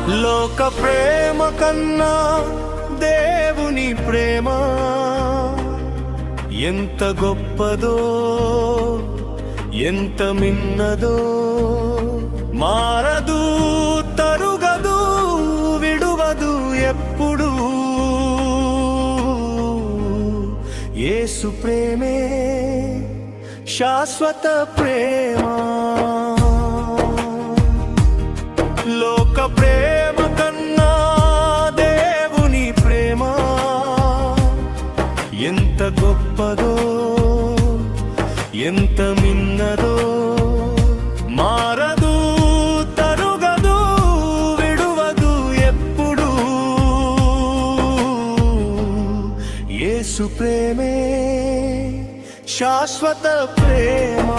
లోక ప్రేమ కన్నా దేవుని ప్రేమ ఎంత గొప్పదో, ఎంత మిన్నదో. మారదు, తరుగదు, విడువదు ఎప్పుడు. యేసు ప్రేమే శాశ్వత ప్రేమ. లోక ప్రేమ కన్నా దేవుని ప్రేమ ఎంత గొప్పదో, ఎంత మిన్నదో. మారదు, తరుగదు, విడువదు ఎప్పుడు. యేసు ప్రేమే శాశ్వత ప్రేమ.